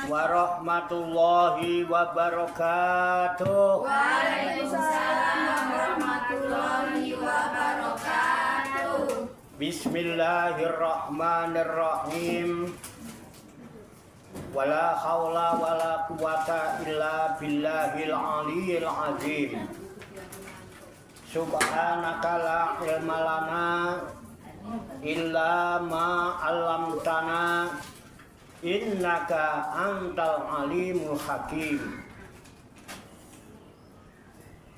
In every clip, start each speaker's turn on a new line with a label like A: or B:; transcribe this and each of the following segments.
A: warahmatullahi wabarakatuh.
B: Waalaikumsalam warahmatullahi wabarakatuh.
A: Bismillahirrahmanirrahim. Wala haula wala quwata illa billahil aliyyil azim. Subhanaka la ilma lana illa ma 'allamtana innaka antal alimul hakim.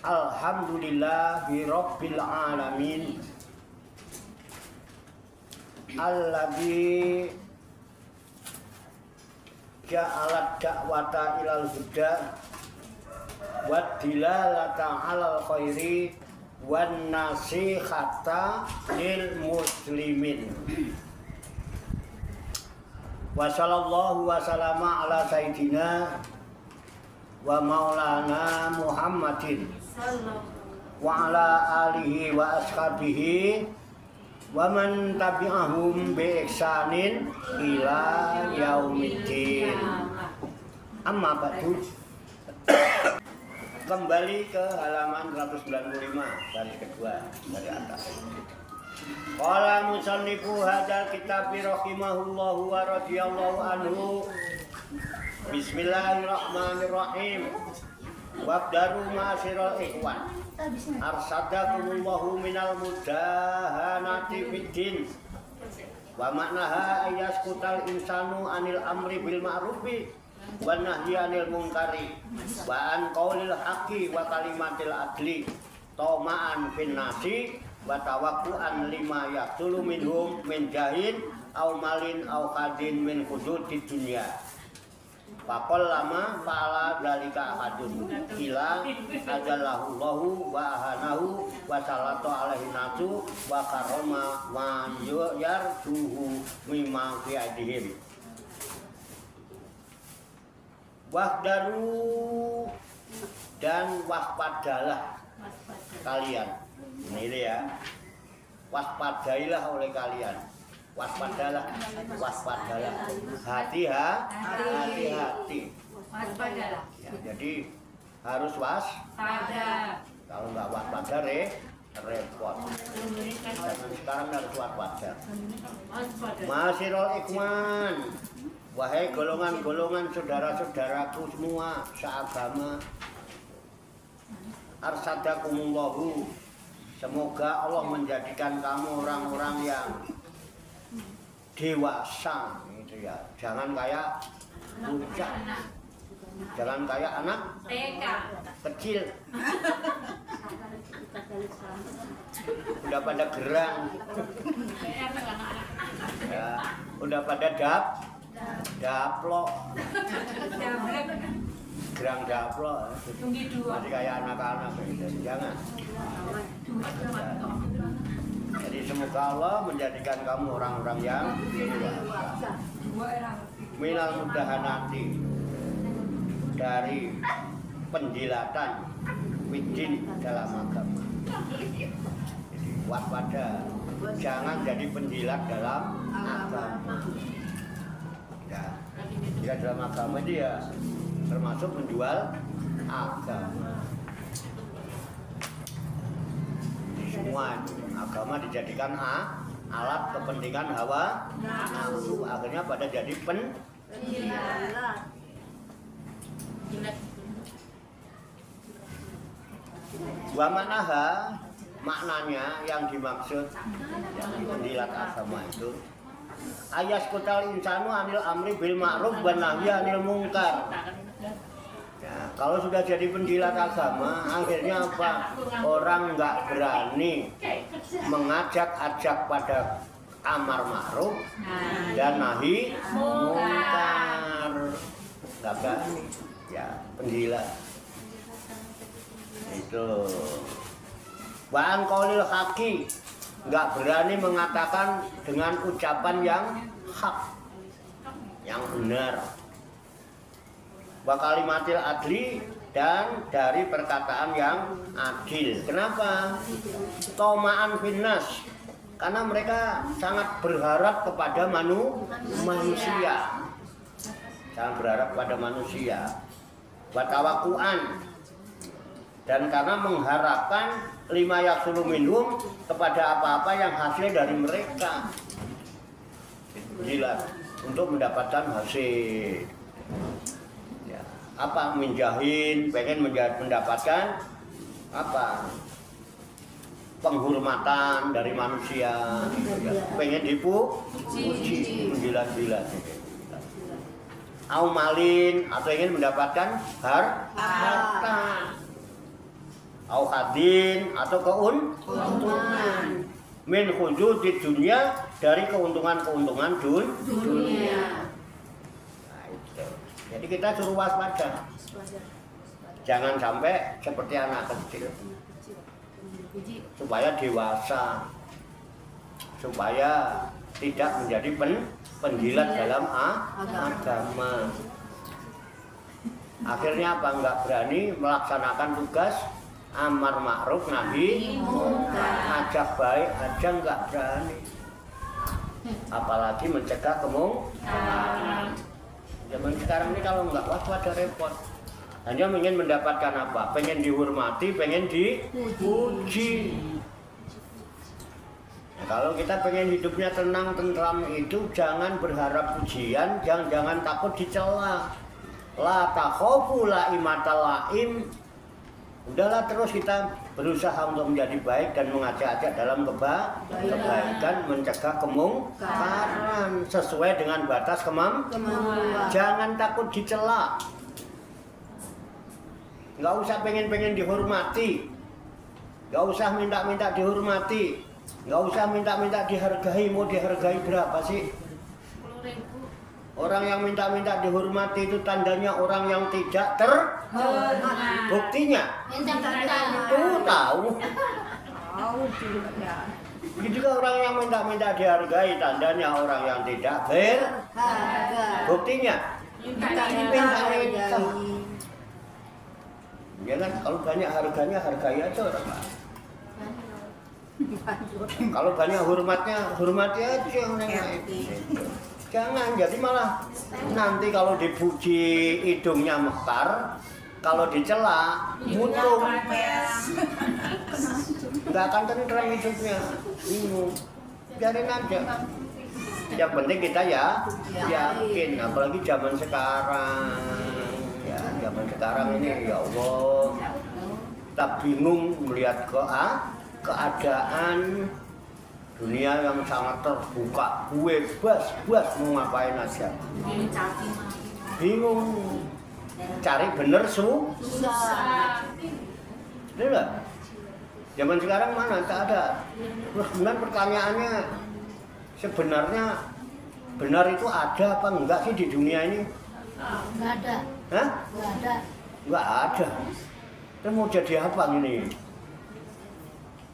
A: Alhamdulillahi rabbil alamin alladzi ja'alat da'wata ilal huda wa dilalata 'alal khairi wan nasihata lil muslimin. Wa sallallahu wa sallama ala sayyidina wa maulana Muhammadin wa ala alihi wa ashabihi wa man tabi'ahum bi ihsanin ila yaumiddin. Amma ba'du. Kembali ke halaman 195 baris kedua dari atas. Qala musannifu hadzal kitab rahimahullahu wa radhiyallahu anhu. Bismillahirrahmanirrahim. Wabdaru ma'asyiral ikhwan. Arsadakumullahu minal mudahanati fiddin. Wa maknaha ayaskutal insanu anil amri bil ma'rufi wa nahyi anil munkari wa an qaulil haqqi wa kalimatil adli tama'an fin nasi wa tawakkuan lima yaqtulu minhum min jahin aw malin aw qadin min hududid dunya. Pakol lama pala dalika ahadun ila ajallahu wa ahanahu wa salatu alaihi nasu wa karoma wa yarduhu mimma fi aidihim. Wahdaru dan waspadalah kalian. Ini ya. Waspadailah oleh kalian. Waspadalah, hati-hati.
B: Waspadalah.
A: Ya, jadi harus waspada. Kalau nggak waspada repot. Zaman sekarang harus waspada. Ma'asyiral ikhwan, wahai golongan-golongan saudara-saudaraku semua seagama. Arsadakumullahu, semoga Allah menjadikan kamu orang-orang yang dewasa gitu ya, jangan kayak bocah, jangan kayak anak kecil, udah pada gerang, ya, udah pada daplok, gerang daplok, masih kayak anak-anak gitu, jangan. Jadi semoga Allah menjadikan kamu orang-orang yang dewasa. Minal mudahanati, dari penjilatan widin dalam agama. Jadi waspada, jangan jadi penjilat dalam agama. Ya, jika dalam agama dia termasuk menjual agama. Semua agama dijadikan alat kepentingan hawa nafsu, akhirnya pada jadi penjilat. Wa manaha, maknanya yang dimaksud yang penjilat agama itu ayaskutal insanu anil amri bil ma'ruf wa nahyi anil munkar. Ya, kalau sudah jadi penjilat agama, akhirnya apa? Orang nggak berani mengajak-ajak pada amar ma'ruf dan nahi munkar. Nggak berani, ya penjilat. Itu. Wa an qaulil haqqi, nggak berani mengatakan dengan ucapan yang hak, yang benar. Wa kalimatil adli, dan dari perkataan yang adil. Kenapa? Toma'an finnas, karena mereka sangat berharap kepada manusia. jangan berharap pada manusia. Watawakuan, dan karena mengharapkan lima yasulu minhum kepada apa-apa yang hasil dari mereka. Gila, untuk mendapatkan hasil. Ya, apa menjahin, pengen mendapatkan apa? Penghormatan dari manusia, ya. Pengen dipuji, menjilat-jilat. Aumalin, atau ingin mendapatkan harta. Au hadin, atau keuntungan. Min khuzud di dunia, dari keuntungan-keuntungan dunia. Nah, itu. Jadi kita suruh waspada. Jangan sampai seperti anak kecil. Supaya dewasa, supaya tidak menjadi penjilat dalam agama. Akhirnya apa? Enggak berani melaksanakan tugas amar ma'ruf nahi munkar, ngajak baik aja enggak berani, apalagi mencegah kemungkaran. Zaman sekarang ini kalau enggak waspada repot. Hanya ingin mendapatkan apa? Pengen dihormati, pengen dipuji. Nah, kalau kita pengen hidupnya tenang, tentram itu jangan berharap pujian, jangan takut dicela. La takhofu laimatal laim. Udahlah, terus kita berusaha untuk menjadi baik dan mengajak-ajak dalam kebaikan, mencegah kemungkaran sesuai dengan batas kemampuan. Jangan takut dicela. Nggak usah pengen dihormati, nggak usah minta dihormati, nggak usah minta dihargai. Mau dihargai berapa sih?
B: 10.000.
A: Orang yang minta dihormati itu tandanya orang yang tidak terhormat. Buktinya tuh tahu. Ini juga orang yang minta dihargai tandanya orang yang tidak berharga. Buktinya minta. Ya kan, kalau banyak harganya hargai aja orang. Kalau banyak hormatnya hormati aja yang lain. Jangan, jadi malah nanti kalau dipuji hidungnya mekar, kalau dicela mutung, nggak akan tenang hidupnya. Biarin aja. Yang penting kita ya yakin, apalagi zaman sekarang. Ya, zaman sekarang ini ya Allah, kita bingung melihat keadaan dunia yang sangat terbuka, bebas mau ngapain aja. Bingung, cari bener susah. Bener. Zaman sekarang mana tak ada. Terus kemudian pertanyaannya, sebenarnya benar itu ada apa enggak sih di dunia ini?
B: Nggak ada.
A: Hah?
B: Nggak ada.
A: Nggak ada. Terus mau jadi apa ini?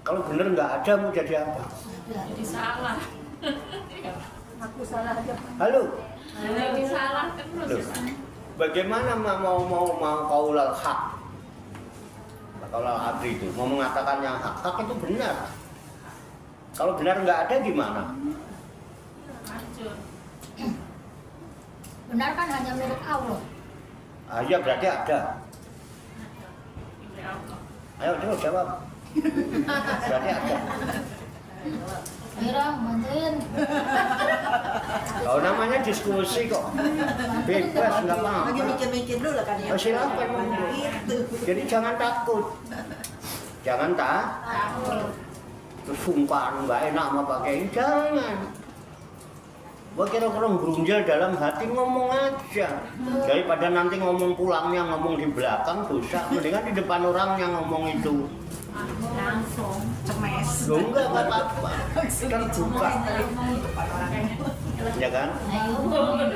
A: Kalau bener nggak ada mau jadi apa?
B: Jadi salah. Aku salah aja.
A: Halo.
B: Jadi salah terus.
A: Loh, bagaimana mau kaulal hak? Kaulal adri itu mau mengatakan yang hak itu benar. Kalau benar nggak ada gimana?
B: Hancur.
C: Benar kan hanya milik Allah.
A: Ah, iya berarti ada. Ayo terus jawab. Berarti ada.
C: Ayo bantuin.
A: Kalau namanya diskusi kok. Bebas nggak apa-apa.
D: Lagi mikir-mikir dulu kan ya.
A: Oh, silakan.
D: Gitu.
A: Jadi jangan takut. Jangan takut. Terus sungkan nggak enak sama pakai jangan. Gua kira-kira berunjal dalam hati ngomong aja. Daripada nanti ngomong pulangnya ngomong di belakang dosa. Mendingan di depan orang yang ngomong itu.
B: Langsung
D: Cemes.
A: Loh enggak apa-apa. Terbuka. Ya kan?
C: Ayo ngomong.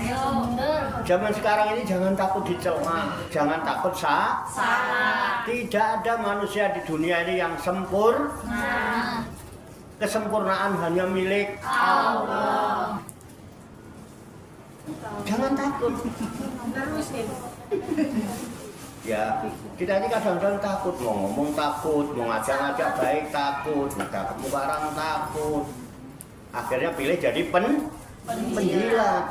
C: Ayo mundur.
A: Zaman sekarang ini jangan takut dicela, jangan takut salah. Tidak ada manusia di dunia ini yang sempurna.
C: Nah,
A: Kesempurnaan hanya milik Allah. Jangan takut.
B: terusin.
A: Ya, kita ini kadang-kadang takut, mau ngomong takut, mau ngajak-ngajak baik takut, ngajak kemungkaran takut. Akhirnya pilih jadi penjilat.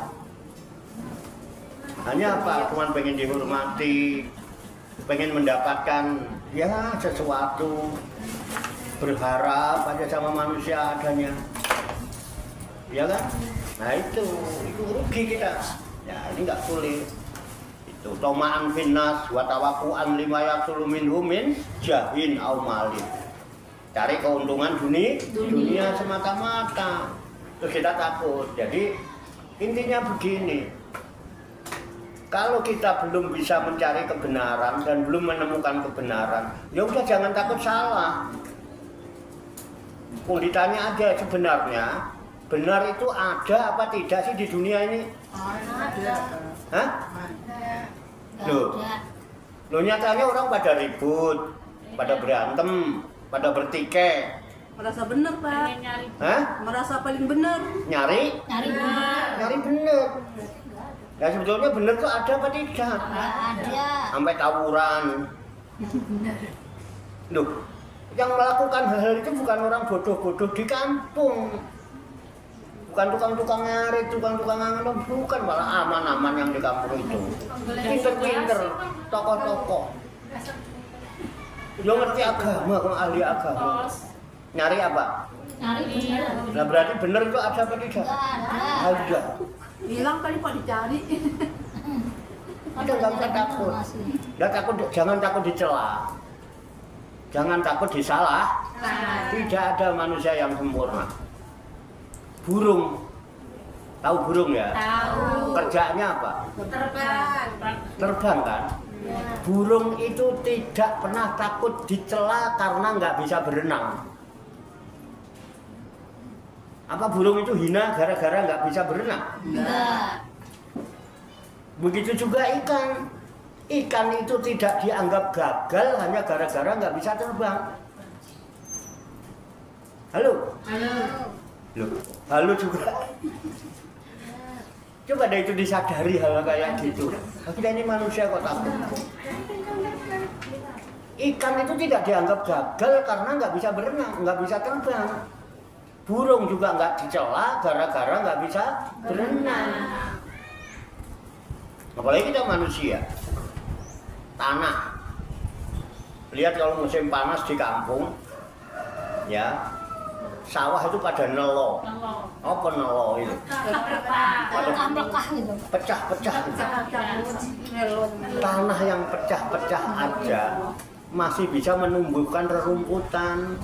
A: Hanya apa? Cuman pengen dihormati, pengen mendapatkan ya sesuatu, berharap aja sama manusia adanya, ya kan? Nah itu rugi kita. Ya ini nggak boleh. Itu tomaan finnas wa tawakuan lima yaksulu minhu min jahin au malin. Cari keuntungan dunia semata-mata. Terus kita takut. Jadi intinya begini. Kalau kita belum bisa mencari kebenaran dan belum menemukan kebenaran, ya udah jangan takut salah. Kalau ditanya aja sebenarnya, benar itu ada apa tidak sih di dunia ini?
D: Ada.
A: Hah? Loh, loh nyatanya orang pada ribut, pada berantem, pada bertikai.
D: Merasa benar, Pak.
B: Pengen nyari
A: Hah?
D: Merasa paling benar.
A: Nyari bener. Ya sebetulnya bener tuh ada apa tidak?
C: Nggak ada.
A: Sampai tawuran. Loh, yang melakukan hal-hal itu bukan orang bodoh-bodoh di kampung. Bukan tukang-tukang ngarit, tukang-tukang nganu, bukan, malah aman-aman yang di kampung itu. Pinter-pinter, tokoh-tokoh. Dia ngerti agama, kok ahli agama. Nyari apa?
C: Nyari bener.
A: Nah berarti bener itu ada apa tidak?
C: Nggak ada.
A: Ada.
D: Hilang kali Pak dicari.
A: Ada nggak usah takut. Nggak takut, jangan takut dicela. Jangan takut disalah. Tidak ada manusia yang sempurna. Burung, tahu burung ya?
B: tahu
A: Kerjanya apa?
B: terbang.
A: Terbang kan? Burung itu tidak pernah takut dicela karena nggak bisa berenang. Apa burung itu hina gara-gara nggak bisa berenang?
C: Enggak.
A: Begitu juga ikan. Ikan itu tidak dianggap gagal hanya gara-gara nggak bisa terbang. Halo? Loh, halo juga. Coba deh itu disadari hal kayak gitu. Kita ini manusia kok takut. Ikan itu tidak dianggap gagal karena nggak bisa berenang, nggak bisa terbang. Burung juga nggak dicela gara-gara nggak bisa berenang. Apalagi kita manusia. Tanah. Lihat kalau musim panas di kampung, ya sawah itu pada nelo. Apa nelo itu?
C: Kamplekah gitu.
A: Pecah-pecah. Tanah yang pecah-pecah aja masih bisa menumbuhkan rerumputan.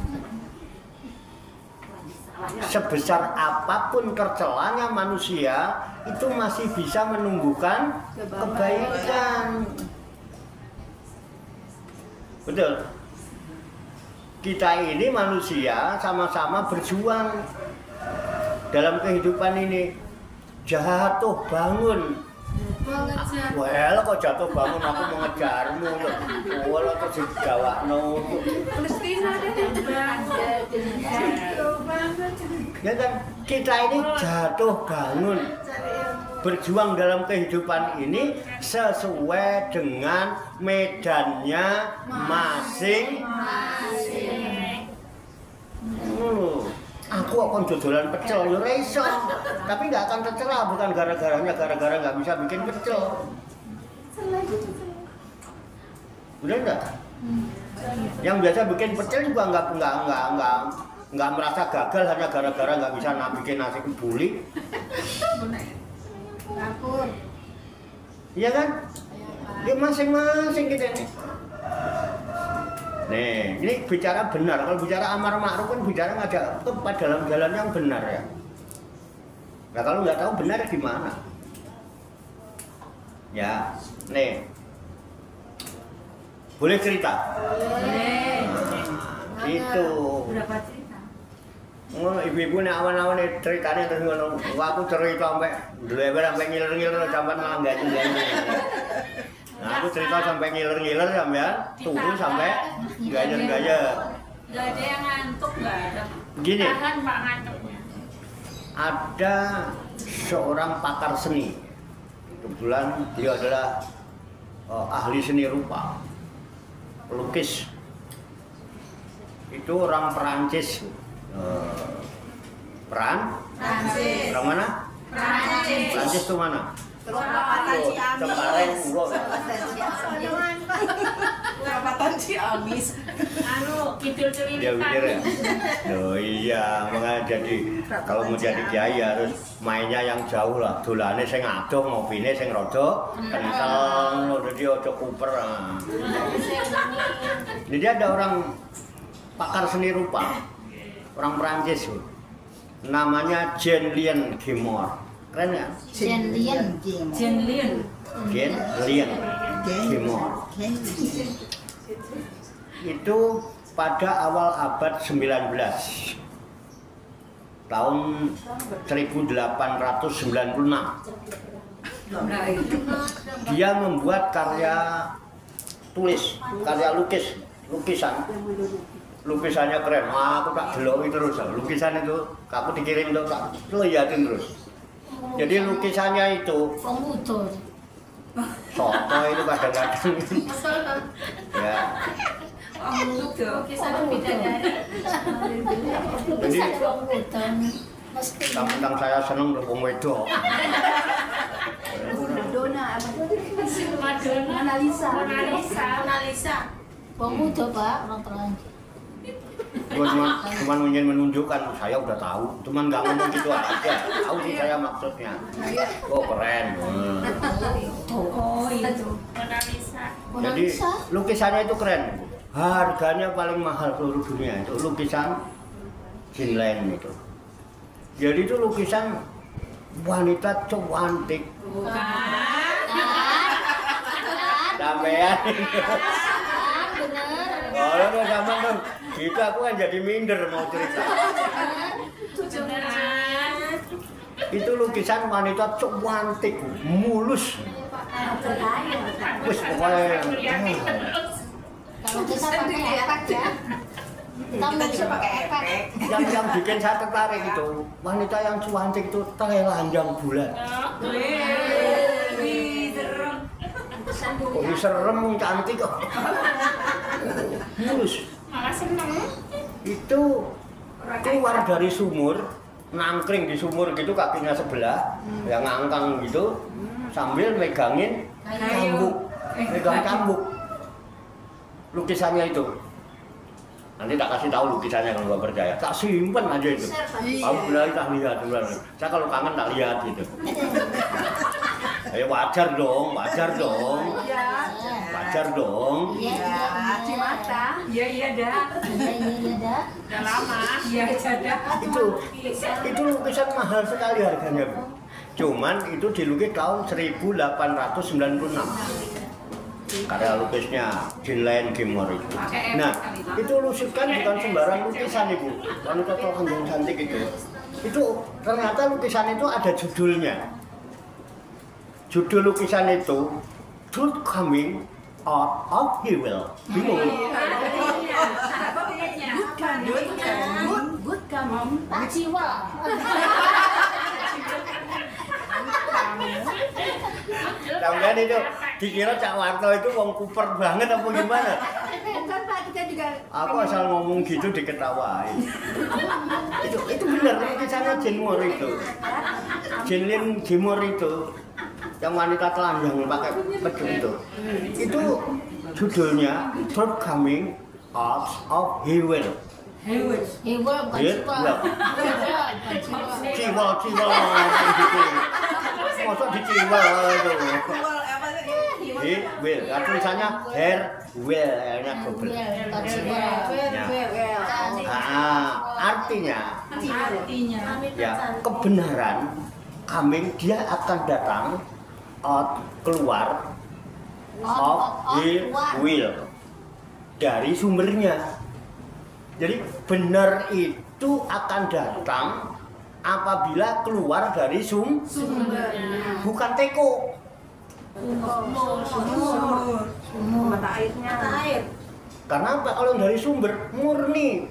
A: Sebesar apapun tercelanya manusia itu masih bisa menumbuhkan kebaikan. Betul. Kita ini manusia sama-sama berjuang dalam kehidupan ini. Jatuh bangun. Well, kok jatuh bangun aku mengejarmu loh. Well, kok digawakno.
B: Kristina
A: Ya kan, kita ini jatuh bangun. Berjuang dalam kehidupan ini sesuai dengan medannya masing-masing. Aku akan jodolan pecel, ya iso. Tapi nggak akan tercela, bukan gara-garanya gara-gara nggak bisa bikin pecel. Udah enggak? Yang biasa bikin pecel juga nggak merasa gagal hanya gara-gara nggak bisa bikin nasi kebuli. Iya kan? Ya masing-masing kita ini. Nih, ini bicara benar. Kalau bicara amar ma'ruf kan bicara ngajak kepada dalam jalan yang benar ya. Nah kalau nggak tahu benar gimana? Ya, nih. Boleh cerita? Nah, itu.
B: Berapa cerita?
A: Oh, ibu-ibu nih awan-awan nih ceritanya terus ngono. Aku cerita sampai dlewer sampai ngiler-ngiler sampai malah nggak juga. Nah, aku cerita sampai ngiler-ngiler sampai turun sampai gajer-gajer.
B: Nggak ada yang ngantuk, nggak ada.
A: Gini.
B: Tahan Pak ngantuknya.
A: Ada seorang pakar seni. Kebetulan beliau adalah ahli seni rupa, pelukis. Itu orang Perancis.
B: Prancis.
A: Orang mana?
B: Prancis.
A: Perancis itu mana?
D: Terus perapatan Ciamis.
A: Cembareng urut.
D: Perapatan Ciamis.
B: Anu, kidul
A: Dia pikir ya.
B: celilitan.
A: Oh iya, makanya jadi kalau mau jadi kiai harus mainnya yang jauh lah. Dolane sing adoh, ngopine sing rada kenceng, jadi aja kuper. Nah. Jadi ada orang pakar seni rupa, orang Perancis, namanya Jean-Lien Gimor. Keren ya?
C: Jenlien.
B: Jenlin.
A: Jean-Lien Gimor. Itu pada awal abad 19, tahun 1896.
B: Nah, itu.
A: Dia membuat karya tulis, karya lukisan. Lukisannya keren. Aku tak deloki terus. Lukisan itu aku dikirim tuh tak liatin terus. Jadi lukisannya itu
C: Wong Budo.
A: soto itu kadang-kadang ya.
B: Kisah bidadari.
A: Jadi
C: Wong Budo. Mesti.
A: tentang saya seneng wong wedok.
D: Dona,
B: Madonna.
D: Mona Lisa.
B: Mona Lisa. Mona Lisa.
C: Wong Budo, Pak, orang Perancis.
A: Gua cuman ingin menunjukkan saya udah tahu, cuman nggak ngomong gitu aja. Tahu sih saya maksudnya. Oh keren.
B: Oh, itu. Mona Lisa.
C: Mona
A: Jadi
C: Lisa.
A: lukisannya itu keren. Harganya paling mahal seluruh dunia itu lukisan Jean-Lien itu. Jadi itu lukisan wanita cantik. Sampean.
C: Bener.
A: Kalau udah sama tuh, gitu aku kan jadi minder mau cerita.
B: Beneran.
A: Itu lukisan wanita cantik, mulus. Wis pokoknya.
C: Kalau kita pakai efek ya. Kita bisa pakai efek.
A: Yang bikin saya tertarik itu wanita yang cantik itu telanjang bulan.
B: Wih, serem.
A: Oh, serem cantik kok. Mulus.
B: Malah seneng.
A: Itu keluar dari sumur, nangkring di sumur gitu kakinya sebelah, yang ngangkang gitu, sambil megangin cambuk, megang cambuk. Lukisannya itu. Nanti tak kasih tahu lukisannya kalau nggak percaya. Tak simpen aja itu. Kamu benar tak lihat, benar. Saya kalau kangen tak lihat gitu. Ayo wajar dong, wajar dong, wajar dong.
C: Iya, iya.
D: Cimata.
B: Iya, iya, dah.
C: Iya, dah.
B: Udah lama. Iya, dah.
A: Itu lukisan mahal sekali harganya, Bu. Cuman itu dilukis tahun 1896. Karya lukisnya Jean-Lien Gimor itu. Nah, itu lukisan bukan sembarang lukisan Ibu. Wanita telanjang cantik itu. Itu ternyata lukisan itu ada judulnya. Judul lukisan itu Truth Coming Out of Evil. Bingung.
D: Good coming.
C: Pak Jiwa.
A: Sampean itu dikira Cak Warto itu wong kuper banget apa gimana?
D: Bukan Pak, kita juga.
A: Aku asal ngomong gitu diketawain. Itu benar lukisannya Gimor itu. Jean-Lien Gimor itu yang wanita telanjang pakai pedang itu. Itu judulnya Truth Coming Out of Evil.
C: Jiwa bukan
A: Iya,
C: Jiwa.
A: iya.
C: Jiwa, bukan Jiwa.
A: Ciwal masa diciwal itu.
D: Jual apa sih?
A: Will, tulisannya hair will, nya double.
C: Bukan Jiwa.
A: Artinya
B: Artinya.
A: ya kebenaran coming dia akan datang out keluar of he will dari sumbernya. Jadi benar itu akan datang apabila keluar dari
D: Sumbernya.
A: bukan teko.
D: Mata airnya. Mata air.
A: Karena apa? Kalau dari sumber murni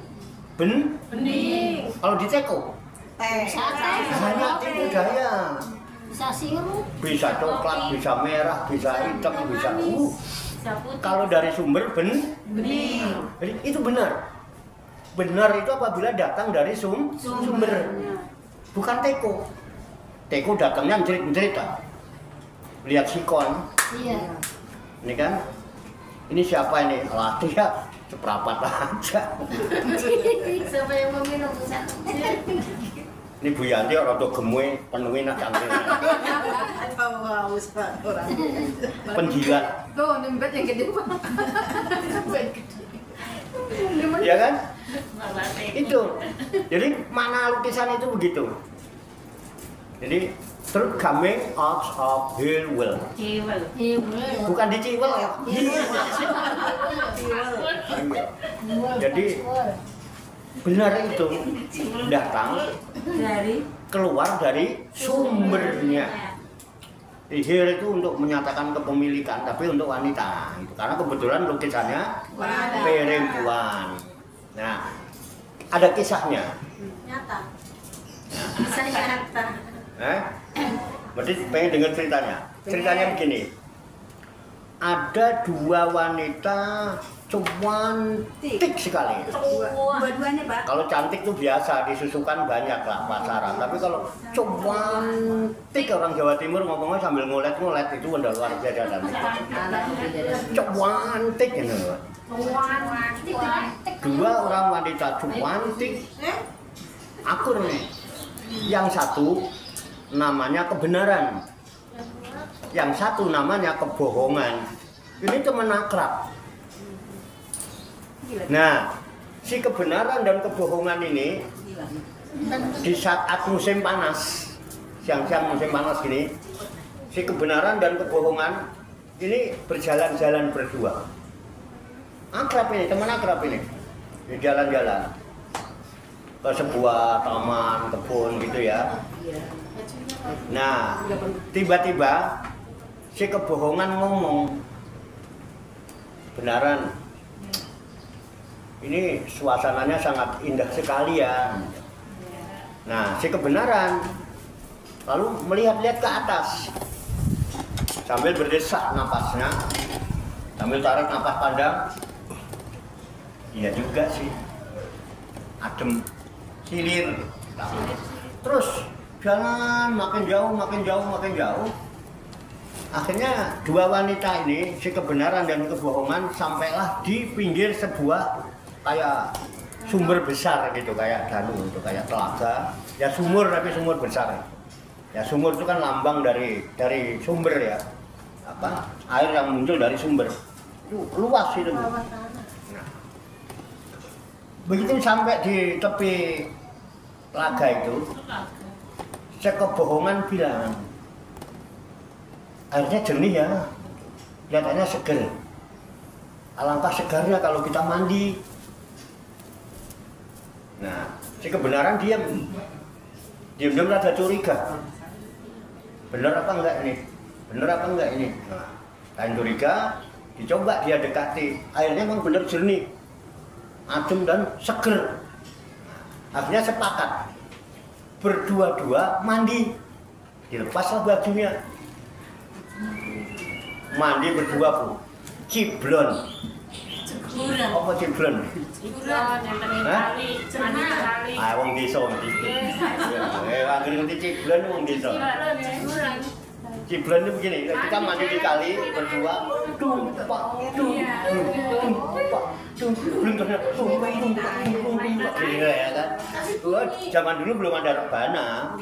B: Bening.
A: kalau di teko banyak tipu daya.
C: Bisa sirup.
A: Bisa coklat, bisa merah, bisa hitam, bisa
B: Bisa putih.
A: kalau dari sumber
B: Bening.
A: jadi itu benar. Benar itu apabila datang dari sumber, bukan teko. Teko datangnya menjerit-menjerit. lihat sikon.
C: Iya.
A: Ini kan, ini siapa ini? Lah dia seprapat aja.
C: Siapa yang mau minum satu?
A: Ini Bu Yanti orang tuh gemuy, penuhin nak cangkir. Penjilat.
D: Tuh, nembet yang gede banget.
A: Ya kan? Itu. Jadi mana lukisan itu begitu. Jadi truk coming out of her will.
B: Cewek.
A: Bukan diciwel ya. Jadi benar itu datang
B: Dari
A: keluar dari sumbernya. Ihir itu untuk menyatakan kepemilikan, tapi untuk wanita. Karena kebetulan lukisannya perempuan. Nah, ada kisahnya.
C: Nyata. Bisa nyata.
A: Berarti pengen dengar ceritanya. Ceritanya begini. Ada dua wanita cantik sekali.
D: Dua-duanya, Pak.
A: Kalau cantik tuh biasa, disusukan banyak lah pasaran. Tapi kalau cantik, orang Jawa Timur ngomongnya sambil ngolet-ngolet, itu udah luar biasa cantik. Cantik gitu. Dua orang wanita cantik, akur nih. Yang satu namanya kebenaran, yang satu namanya kebohongan. Ini teman akrab. Nah, si kebenaran dan kebohongan ini di saat musim panas, siang-siang musim panas gini, si kebenaran dan kebohongan ini berjalan-jalan berdua. Akrab ini, teman akrab ini, di jalan-jalan ke sebuah taman, kebun gitu ya. Nah, tiba-tiba si kebohongan ngomong, benaran, ini suasananya sangat indah sekali ya. Nah, si kebenaran lalu melihat-lihat ke atas sambil berdesak napasnya, sambil tarik napas panjang. Iya juga sih, adem, silir. Terus jalan makin jauh, makin jauh, makin jauh. Akhirnya dua wanita ini, si kebenaran dan kebohongan, sampailah di pinggir sebuah kayak sumber besar gitu, kayak danau itu, kayak telaga. Ya sumur, tapi sumur besar. Ya sumur itu kan lambang dari sumber ya. Apa? Air yang muncul dari sumber. Itu luas itu. Nah, begitu sampai di tepi telaga itu, si kebohongan bilang, airnya jernih ya, kelihatannya seger. Alangkah segarnya kalau kita mandi. Nah, si kebenaran diam rada curiga. Bener apa enggak ini? Bener apa enggak ini? Nah, lain curiga, dicoba dia dekati. Airnya memang bener jernih, adem dan seger. Akhirnya sepakat, berdua-dua mandi. Dilepaslah bajunya. Mandi berdua, Bu. Ciblon. Apa ciblon?
B: Ciblon yang kali, mandi kali.
A: Ah, wong desa ngerti. Anggere ngerti ciblon wong desa. Ciblon itu begini, kita mandi di kali berdua, tumpak, ya kan? Zaman dulu belum ada rebana.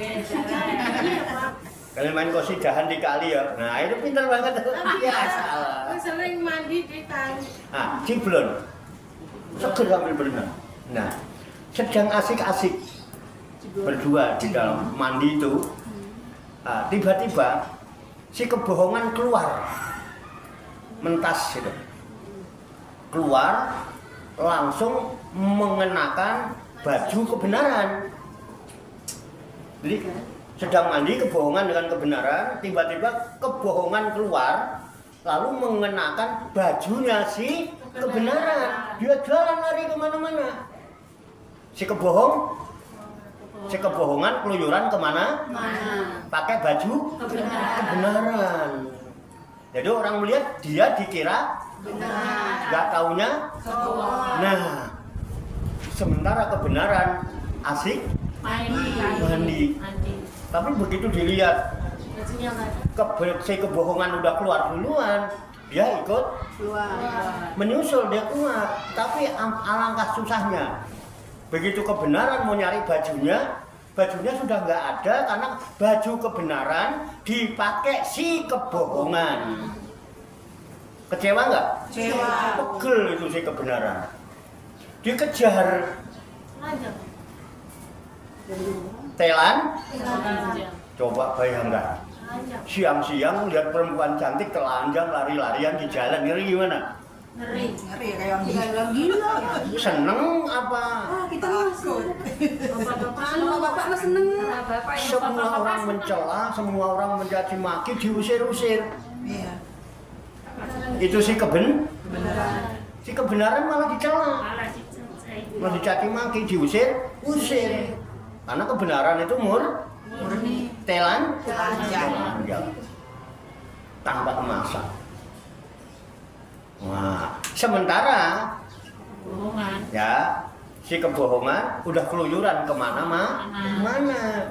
A: Kalian main kosidahan di kali ya. Nah, itu pintar banget tuh. Ya salah.
B: Sering mandi di kali.
A: Ah, ciblon. Seger sambil berenang. Nah, sedang asik-asik berdua di dalam mandi itu. Tiba-tiba si kebohongan keluar. Mentas gitu. Keluar langsung mengenakan baju kebenaran. Jadi sedang mandi kebohongan dengan kebenaran, tiba-tiba kebohongan keluar lalu mengenakan bajunya si kebenaran. Dia jalan lari kemana-mana. Si kebohongan keluyuran kemana? Pakai baju kebenaran. Jadi orang melihat dia dikira benar, nggak taunya nah, sementara kebenaran asik mandi. Tapi begitu dilihat
B: Bajunya nggak ada.
A: Si kebohongan udah keluar duluan, dia ikut
D: Keluar.
A: menyusul, dia keluar. Tapi alangkah susahnya. Begitu kebenaran mau nyari bajunya sudah nggak ada karena baju kebenaran dipakai si kebohongan. Kecewa nggak?
D: Kecewa.
A: Pegel itu si kebenaran. Dikejar.
B: Lanjut.
A: Telan.
B: Lanjut.
A: Coba bayangkan. Siang-siang lihat perempuan cantik telanjang lari-larian di jalan, ngeri gimana?
B: Ngeri.
D: Ngeri kayak orang gila.
A: Seneng apa?
D: Ah, kita takut.
B: Bapak-bapak
D: Sama bapak mah seneng.
B: bapak yang
A: Semua orang mencela, semua orang mencaci maki, diusir-usir.
D: Iya.
A: Itu si
D: Beneran.
A: si kebenaran malah dicela,
B: malah dicacai.
A: malah dicaci maki, usir. Karena kebenaran itu
D: Murni.
A: telanjang, tanpa kemasan. Wah, sementara
B: Bohongan.
A: ya si kebohongan udah keluyuran kemana-mana.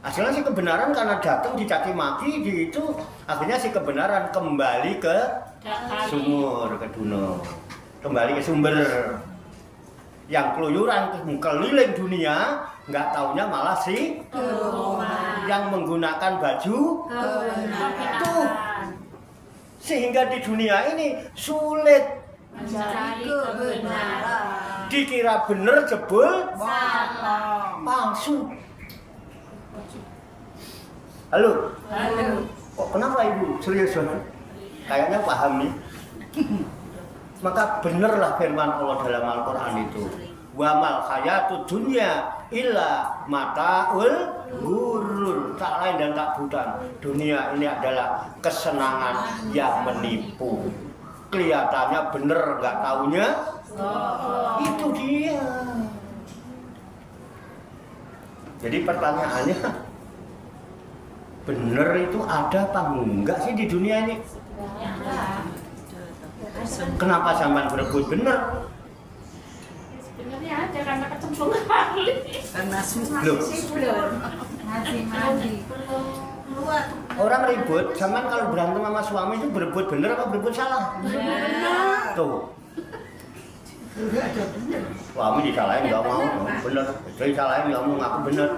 A: Hasilnya si kebenaran karena datang dicaci maki itu, akhirnya si kebenaran kembali ke sumur, ke duno, kembali ke sumber. Yang keluyuran keliling dunia, nggak taunya malah si
B: Bohongan.
A: yang menggunakan baju
B: Kebenaran.
A: sehingga di dunia ini sulit
B: Mencari kebenaran.
A: dikira bener jebul
B: Salah.
A: palsu. Halo,
B: Halo.
A: kok kenapa ibu serius banget? Kayaknya paham nih. Maka benerlah firman Allah dalam Al-Quran itu. Wa mal hayatud dunya illa mataul gurur. Tak lain dan tak bukan. Dunia ini adalah kesenangan yang menipu. Kelihatannya bener, nggak taunya itu dia. Jadi pertanyaannya, bener itu ada apa enggak sih di dunia ini? Kenapa sampean berebut bener?
B: Sebenarnya ada karena kecemplung kali.
D: Karena susah.
A: Loh,
B: Mandi.
C: Keluar.
A: orang ribut, sampean kalau berantem sama suami itu berebut bener apa berebut salah?
B: Benar.
A: Tuh. Suami disalahin nggak mau, bener. Istri disalahin nggak mau ngaku bener.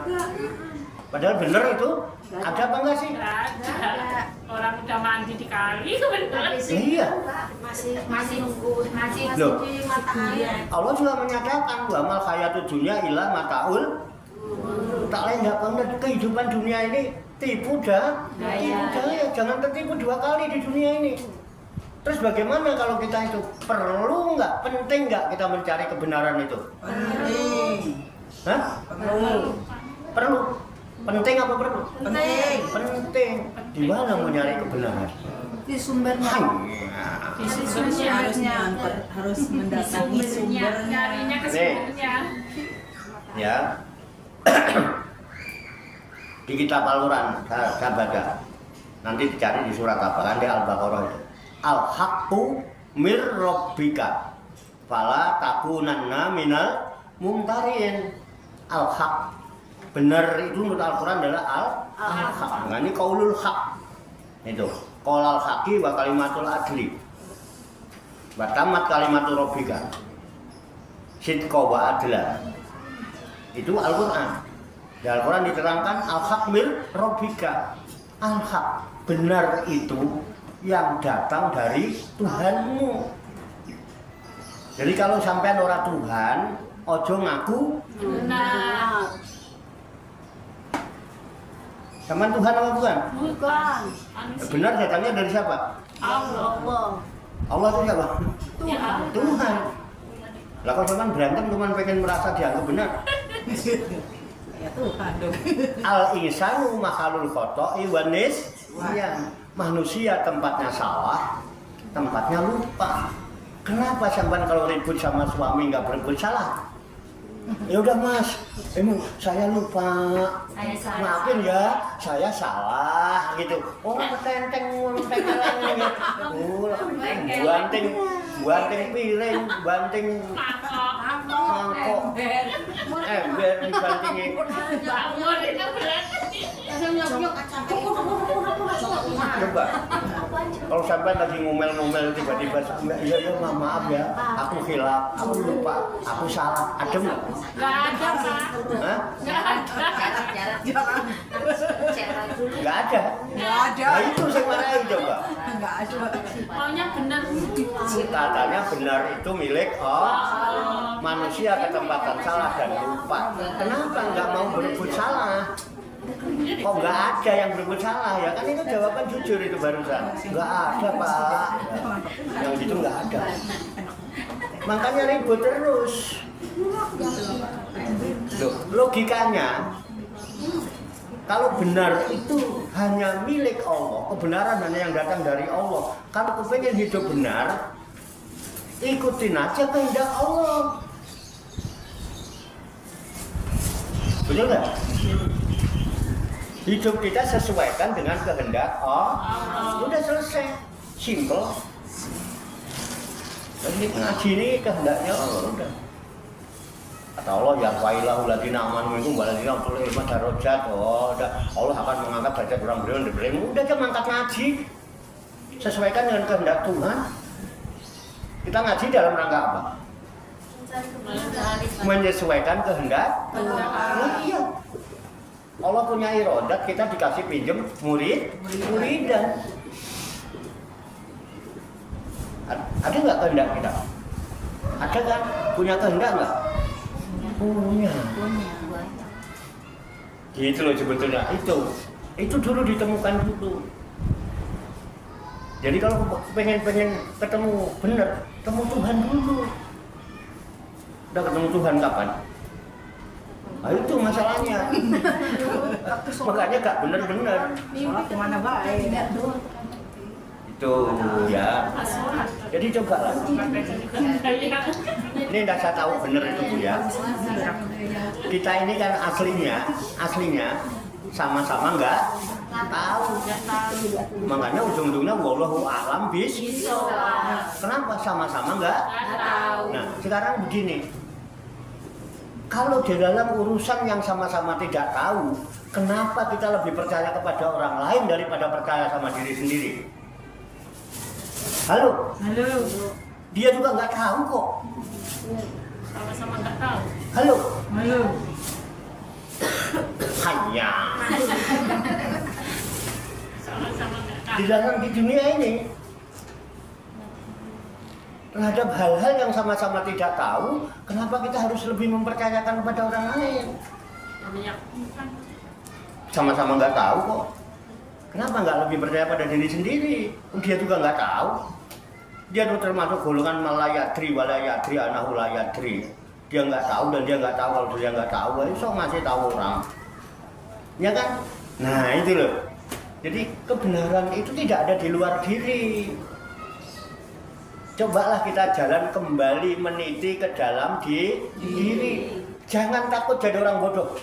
A: Padahal bener itu ada apa enggak sih?
B: Nggak ada. Orang udah mandi di kali, benar.
A: Iya.
C: Masih nunggu, masih
A: Loh.
C: di mata air.
A: Allah juga menyatakan wa mal hayatud dunya illa mataul. Tak lain nggak benar, kehidupan dunia ini tipu daya. Jangan tertipu dua kali di dunia ini. Terus bagaimana kalau kita itu perlu nggak, penting nggak kita mencari kebenaran itu?
D: Penting.
A: Hah? Perlu. Penting apa perlu?
D: Penting.
A: Penting. Di mana mau nyari kebenaran?
D: Di sumbernya.
A: Hanya.
B: Di sumbernya.
D: Harus mendatangi
B: Sumbernya.
D: sumbernya.
B: Nyarinya ke sumbernya.
A: Ya. Di kitab Al-Quran, saya baca. Nanti dicari di surat apa kan di Al-Baqarah itu. Al-haqqu mir rabbika fala takunanna minal mumtarin. Al-haq, benar itu menurut Al-Quran adalah al-haq. Nah, ini qaulul haq. Itu qaulal haqi wa kalimatul adli. Wa tamat kalimatul rabbika. Sidqa wa adla. Itu Al-Quran. Di Al-Quran diterangkan al-haq mir rabbika. Al-haq, benar itu yang datang dari Tuhanmu. Jadi kalau sampean ora Tuhan, ojo ngaku
B: Benar.
A: sampean Tuhan apa bukan?
C: Bukan.
A: Benar datangnya dari siapa?
B: Allah.
A: Allah itu siapa?
B: Tuhan.
A: Tuhan. Lah kalau sampean berantem cuma pengen merasa dianggap benar.
D: Ya Tuhan dong.
A: Al-insanu makhlul khoto'i wa nisyan. Manusia tempatnya salah, tempatnya lupa. Kenapa sampean kalau ribut sama suami nggak berebut salah? Ya udah mas, ini saya lupa.
B: Saya salah.
A: Maafin ya, saya salah gitu. Oh ketenteng gitu. Banting piring, banting mangkok. Ember dibantingin.
B: Bangun itu berarti.
A: Coba. Kalau sampai lagi ngomel-ngomel tiba-tiba, iya maaf ya, aku hilaf, aku lupa, aku salah. Ada nggak?
B: Nggak ada, Pak.
A: Hah?
B: Nggak ada.
A: Nggak ada.
D: Nggak ada.
A: Nah itu saya marahin coba.
D: Nggak ada.
B: Maunya benar.
A: Katanya benar itu milik manusia, ketempatan salah dan lupa. Kenapa nggak mau berebut salah? Kok nggak ada yang berebut salah ya? Kan itu jawaban jujur itu barusan. Nggak ada Pak. Yang gitu nggak ada. Makanya ribut terus. Loh, logikanya kalau benar itu hanya milik Allah, kebenaran hanya yang datang dari Allah. Kalau kepengen hidup benar, ikutin aja kehendak Allah. Betul nggak? Hidup kita sesuaikan dengan kehendak Allah. Udah selesai, simple. Jadi ngaji ini kehendaknya Allah udah. Kata Allah ya wailahu ladina amanu minkum waladina utul ilma darajat. Oh, udah Allah akan mengangkat derajat orang beriman di beriman. Udah aja mangkat ngaji. Sesuaikan dengan kehendak Tuhan. Kita ngaji dalam rangka apa? Menyesuaikan kehendak. Iya. Allah punya irodat, kita dikasih pinjem muridan. Ada nggak kehendak kita? Ada kan? Punya kehendak nggak? Punya. Gitu loh sebetulnya. Itu dulu ditemukan dulu. Jadi kalau pengen ketemu bener, ketemu Tuhan dulu. Udah ketemu Tuhan kapan? Nah, itu masalahnya. Makanya gak bener-bener.
D: Sholat kemana baik?
A: Itu ya. Jadi cobalah. Ini udah saya tahu bener itu Bu ya. Kita ini kan aslinya sama-sama nggak tahu. Makanya ujung-ujungnya wallahu a'lam bishawab. Kenapa sama-sama nggak tahu? Nah sekarang begini. Kalau di dalam urusan yang sama-sama tidak tahu, kenapa kita lebih percaya kepada orang lain daripada percaya sama diri sendiri? Halo?
B: Halo.
A: Dia juga nggak tahu kok.
B: Sama-sama nggak tahu.
A: Halo?
B: Halo.
A: Hanya.
B: Sama-sama nggak tahu.
A: Di dunia ini, terhadap hal-hal yang sama-sama tidak tahu, kenapa kita harus lebih mempercayakan kepada orang lain? Sama-sama nggak tahu kok. Kenapa nggak lebih percaya pada diri sendiri? Dia juga nggak tahu. Dia tuh termasuk golongan malayadri, walayadri, anahu layadri. Dia nggak tahu dan dia nggak tahu kalau dia nggak tahu. So masih tahu orang, ya kan? Nah itu loh. Jadi kebenaran itu tidak ada di luar diri. Cobalah kita jalan kembali meniti ke dalam diri. Jangan takut jadi orang bodoh.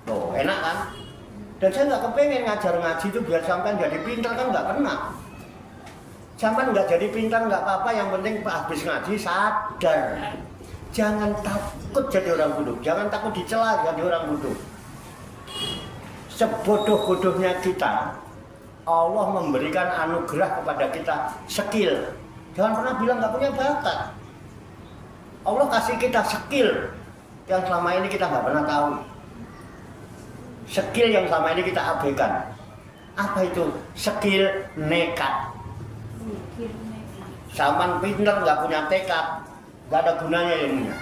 A: Loh, enak kan? Dan saya nggak kepengen ngajar ngaji itu biar sampai jadi pintar, kan nggak pernah. Sampai nggak jadi pintar nggak apa-apa, yang penting habis ngaji sadar. Jangan takut jadi orang bodoh. Jangan takut dicela jadi orang bodoh. Sebodoh-bodohnya kita, Allah memberikan anugerah kepada kita skill. Jangan pernah bilang nggak punya bakat. Allah kasih kita skill yang selama ini kita nggak pernah tahu. Skill yang selama ini kita abaikan. Apa itu? Skill nekat. Saman pinter nggak punya tekad, nggak ada gunanya ilmunya.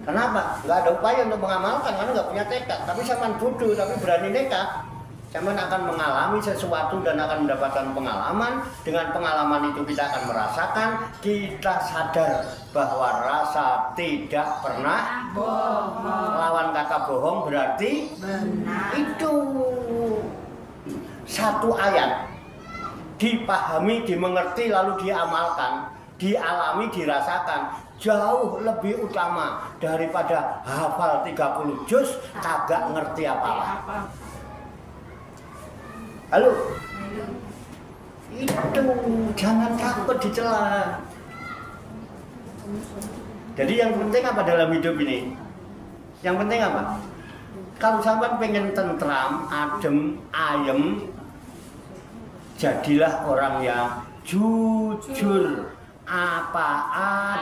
A: Kenapa? Nggak ada upaya untuk mengamalkan karena nggak punya tekad. Tapi saman bodoh tapi berani nekat. Zaman akan mengalami sesuatu dan akan mendapatkan pengalaman. Dengan pengalaman itu kita akan merasakan, kita sadar bahwa rasa tidak pernah bohong. Lawan kata bohong berarti benar. Itu satu ayat dipahami, dimengerti, lalu diamalkan, dialami, dirasakan, jauh lebih utama daripada hafal 30 juz kagak ngerti apa-apa. Halo? Itu jangan takut dicela. Jadi yang penting apa dalam hidup ini? Yang penting apa? Kalau sampai pengen tentram, adem, ayem, jadilah orang yang jujur apa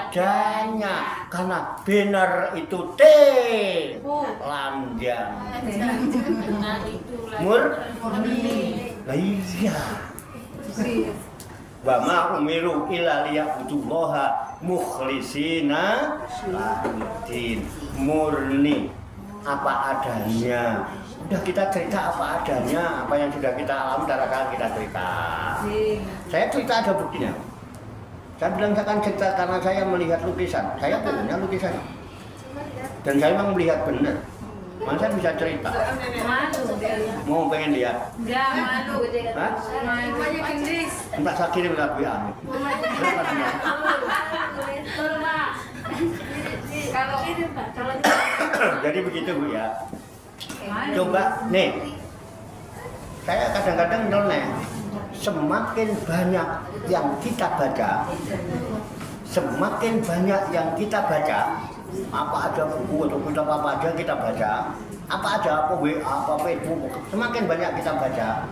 A: adanya, karena benar itu telanjang.
B: Benar itu
A: Murni. Lah iya. Wa ma umiru illa liya'budullaha mukhlisina lahuddin. Murni apa adanya. Udah kita cerita apa adanya, apa yang sudah kita alami sekarang kita cerita. Saya cerita ada buktinya. Saya bilang saya akan cerita karena saya melihat lukisan. Saya punya lukisan. Dan saya memang melihat benar. Mana saya bisa cerita. Mau pengen lihat?
B: Enggak, malu.
A: Hah?
B: Malu gendis.
A: Entah saya kirim lagi anu.
B: Kalau
A: Jadi begitu Bu ya. Coba nih. Saya kadang-kadang noleh. Semakin banyak yang kita baca, semakin banyak yang kita baca, apa aja buku atau kitab apa aja kita baca, apa aja apa WA, apa Facebook, semakin banyak kita baca,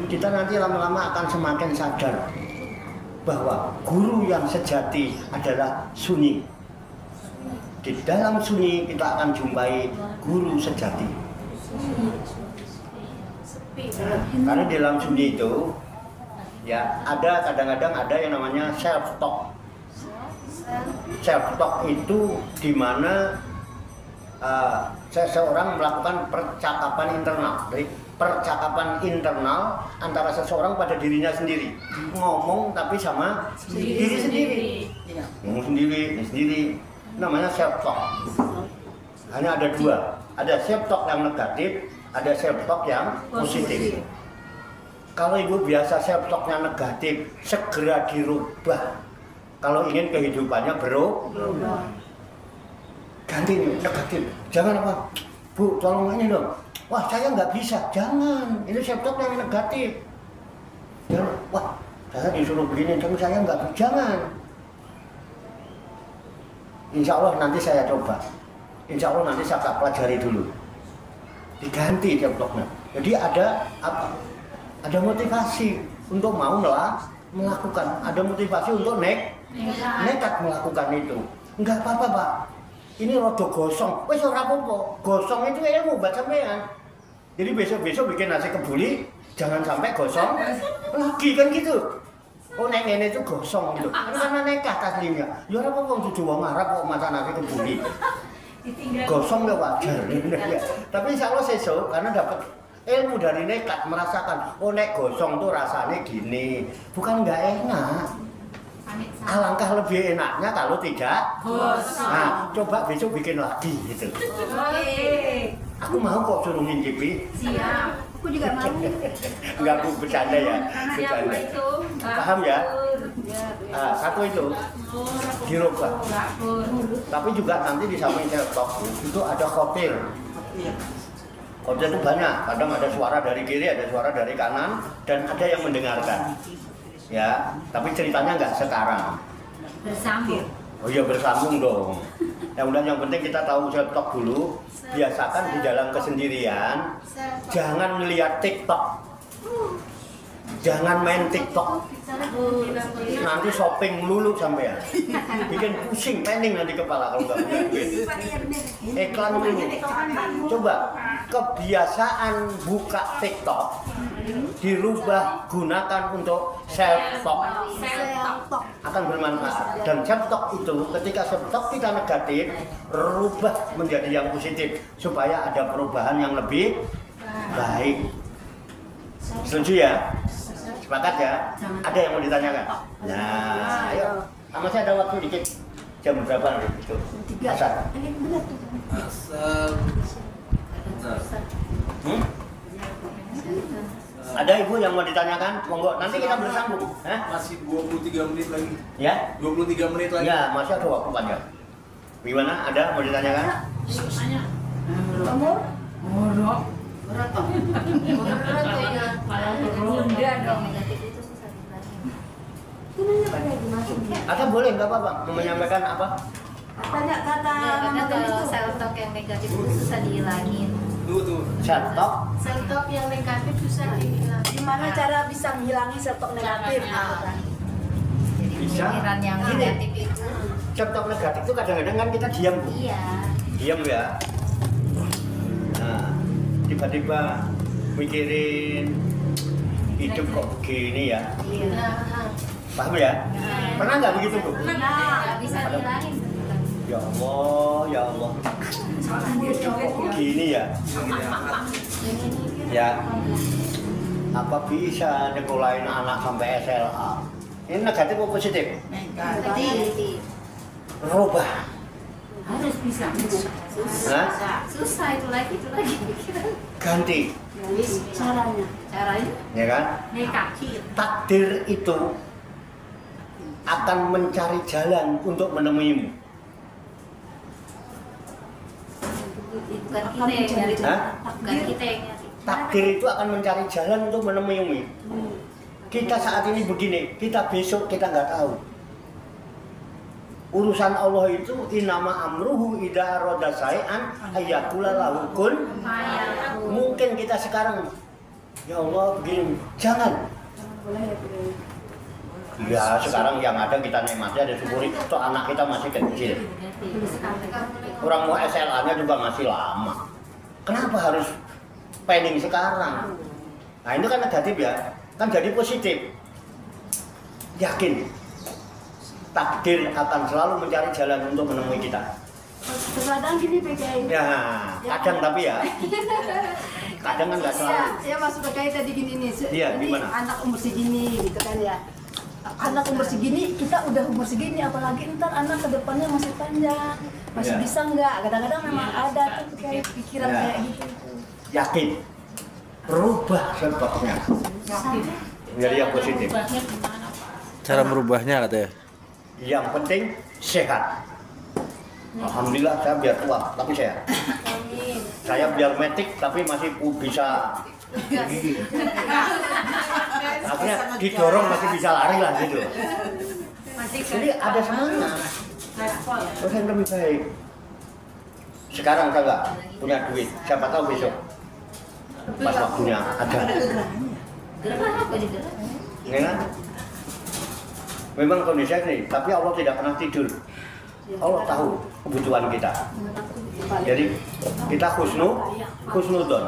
A: kita nanti lama-lama akan semakin sadar bahwa guru yang sejati adalah sunyi. Di dalam sunyi kita akan jumpai guru sejati. Karena di dalam sunyi itu ya ada kadang-kadang ada yang namanya self talk. Self talk itu di mana seseorang melakukan percakapan internal. Jadi percakapan internal antara seseorang pada dirinya sendiri. Ngomong tapi sama diri sendiri. Ngomong sendiri. Namanya self talk. Hanya ada dua. Ada self talk yang negatif, ada self talk yang positif. Kalau ibu biasa self talknya negatif, segera dirubah. Kalau ingin kehidupannya berubah, ganti nih negatif. Jangan apa, Bu, tolong ini dong. Wah, saya nggak bisa. Jangan, ini self talk yang negatif. Jangan, wah, saya disuruh begini, tapi saya nggak bisa. Jangan. Insya Allah nanti saya coba. Insya Allah nanti saya pelajari dulu. Diganti self talknya. Jadi ada apa? Ada motivasi untuk mau melakukan, ada motivasi untuk nekat melakukan itu. Enggak apa-apa Pak, ini rodo gosong, wes ora apa-apa. Gosong itu ilmu buat sampean. Jadi besok-besok bikin nasi kebuli, jangan sampai gosong lagi kan gitu. Oh nek ngene itu gosong gitu, karena nekat aslinya. Ya ora apa-apa cucu wong Arab kok masak nasi kebuli. Gosong ya wajar. Tapi insya Allah sesuk karena dapat ilmu dari nekat, merasakan oh nek gosong tuh rasanya gini, bukan nggak enak. Alangkah lebih enaknya kalau tidak gosong. Nah coba besok bikin lagi gitu. Aku mau kok suruh ngincipi.
B: Siap.
C: Aku juga mau.
A: Enggak Bu, bercanda ya, bercanda. Paham ya? Nah, satu itu dirubah. Tapi juga nanti di samping self talk itu ada khotir. Khotir itu banyak, kadang ada suara dari kiri, ada suara dari kanan, dan ada yang mendengarkan. Ya, tapi ceritanya nggak sekarang.
B: Bersambung.
A: Oh iya bersambung dong. Yang penting kita tahu self talk dulu. Biasakan di dalam kesendirian, jangan melihat TikTok, jangan main TikTok. Nanti shopping melulu sampean, bikin pusing, pening nanti kepala kalau nggak punya duit. Iklan dulu. Coba kebiasaan buka TikTok dirubah, gunakan untuk self talk. Akan bermanfaat. Dan self talk itu ketika self talk kita negatif, rubah menjadi yang positif supaya ada perubahan yang lebih baik. Setuju ya? Sepakat ya? Ada yang mau ditanyakan? Nah, ayo. Masih ada waktu dikit. Jam berapa nanti? Itu. Asal. Ada ibu yang mau ditanyakan? Monggo, nanti kita bersambung.
E: Masih 23 menit lagi.
A: Ya?
E: 23 menit lagi.
A: Ya, masih ada waktu panjang. Gimana? Ada mau ditanyakan?
C: Umur?
B: Murok.
A: Atau boleh nggak apa-apa mau menyampaikan apa?
C: Tanya kata
F: Self talk yang negatif itu susah dihilangin.
E: tuh.
A: Self-talk.
C: Self-talk yang negatif susah dihilang.
D: Gimana cara bisa menghilangin self-talk negatif?
A: Bisa.
C: Pikiran yang
A: Gini.
C: negatif itu.
A: Self-talk negatif itu kadang-kadang kan kita diam.
C: Iya.
A: Diam ya. Nah, tiba-tiba mikirin hidup kok begini ya.
C: Iya.
A: Paham ya? Pernah nggak begitu, Bu?
C: Nggak bisa dihilangin.
A: Ya Allah, ya Allah. Hidup kok begini ya. Ya. Apa bisa nyekolahin anak sampai SLA? Ini negatif atau positif?
C: Negatif.
A: Rubah.
B: Harus bisa.
A: Hah?
C: Susah itu lagi pikiran.
A: Ganti.
C: Caranya
A: Ya kan?
B: Negatif.
A: Takdir itu akan mencari jalan untuk menemuimu.
C: bukan kita yang nyari.
A: Hah?
C: Bukan kita yang nyari.
A: Takdir itu akan mencari jalan untuk menemuimu. Kita saat ini begini, kita besok kita nggak tahu. Urusan Allah itu inama amruhu idza arada syai'an ayyakula lahu kun. Mungkin kita sekarang ya Allah begini, jangan. Ya sekarang yang ada kita nikmati, ada syukuri. Toh anak kita masih kecil. Orang mau SLA-nya juga masih lama. Kenapa harus planning sekarang? Nah itu kan negatif ya, kan jadi positif. Yakin takdir akan selalu mencari jalan untuk menemui kita.
D: Terkadang gini PKI.
A: Ya, kadang tapi ya. Kadang kan nggak selalu.
D: Ya masuk PKI tadi gini nih.
A: Iya,
D: Ini
A: gimana?
D: anak umur segini gitu kan ya. Anak umur segini, kita udah umur segini, apalagi ntar anak kedepannya masih panjang, masih
A: Ya.
D: bisa nggak? Kadang-kadang memang ada tuh kayak pikiran
A: Ya.
D: kayak gitu.
A: Yakin, rubah sebabnya menjadi yang positif.
B: Ubahnya gimana, Pak?
F: Cara merubahnya katanya.
A: Yang penting sehat. Alhamdulillah saya biar tua tapi sehat. Saya biar metik tapi masih bisa. Akhirnya didorong masih bisa lari lah gitu. Jadi ada semangat. Terus yang lebih baik. Sekarang saya nggak punya duit. Siapa tahu besok pas waktunya ada.
C: Gerak apa di gerak?
A: Ya kan? Memang kondisi ini, tapi Allah tidak pernah tidur. Allah tahu kebutuhan kita. Jadi kita husnudon.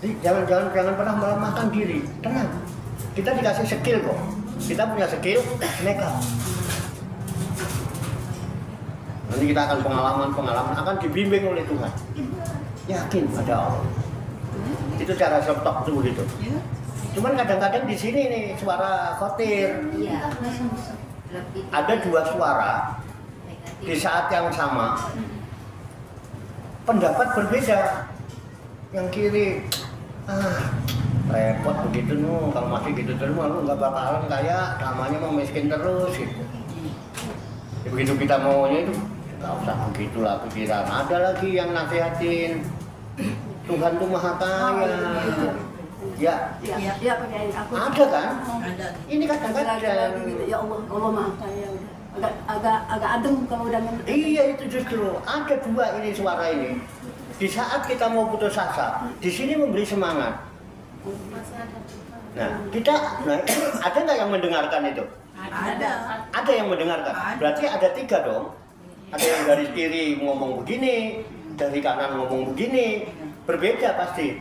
A: Jadi jangan pernah melemahkan diri. Tenang. Kita dikasih skill kok. Kita punya skill nekat. Nanti kita akan pengalaman akan dibimbing oleh Tuhan. Yakin pada Allah. Itu cara self-talk itu begitu. Cuman kadang-kadang di sini nih suara khotir.
C: Iya.
A: Ada dua suara di saat yang sama. Pendapat berbeda. Yang kiri, repot begitu nu. Kalau masih gitu terus lu nggak bakalan kaya, namanya mau miskin terus gitu. Ya, begitu kita maunya itu nggak usah begitulah pikiran. Ada lagi yang nasihatin. Tuhan tuh maha kaya. Ya,
D: Ya PKI aku.
A: ada kan?
D: Ada.
A: Ini kadang-kadang.
D: Gitu. Ya Allah maha kaya. Agak adem kalau udah
A: Iya itu justru ada dua ini suara ini. Di saat kita mau putus asa, di sini memberi semangat. Nah kita, ini ada nggak yang mendengarkan itu?
D: Ada.
A: Ada yang mendengarkan. Berarti ada tiga dong. Ada yang dari kiri ngomong begini, dari kanan ngomong begini, berbeda pasti.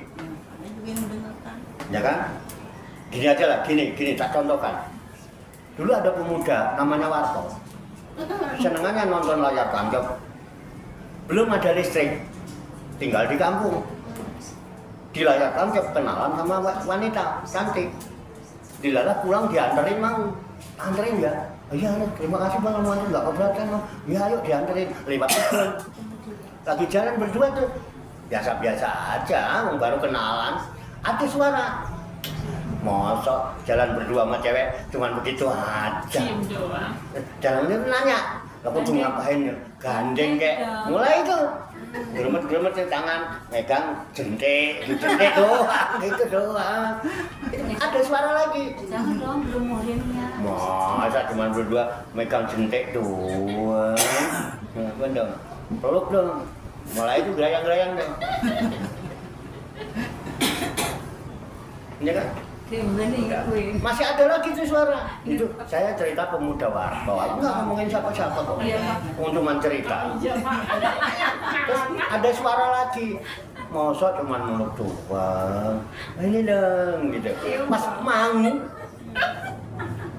A: Ya kan? Gini aja lah, gini tak contohkan. Dulu ada pemuda namanya Warto. Senengannya nonton layar tancap. Belum ada listrik. Tinggal di kampung. Di layar tancap kenalan sama wanita cantik. Dilalah pulang dianterin mau. Anterin ya. Iya, terima kasih Bang, mantu enggak keberatan. Ya ayo dianterin lewat jalan. Lagi jalan berdua tuh. Biasa-biasa aja, baru kenalan. Ada suara. Mosok jalan berdua sama cewek cuman begitu aja.
B: Cium doang.
A: Jalannya nanya, aku tuh ngapain ya? Gandeng kayak mulai itu. Geremet tangan, megang jentik doang, gitu doang. Ada suara lagi.
C: Jangan dong, belum muhrimnya.
A: Masa cuma berdua megang jentik doang. Nah, dong, peluk dong. Mulai itu gerayang-gerayang deh. Ini kan? Masih ada lagi tuh suara. Itu saya cerita pemuda warto. Aku nggak ngomongin siapa-siapa kok. Cuma cerita. Terus ada suara lagi. Mosok cuma meluk doang. Ini dong gitu. Mas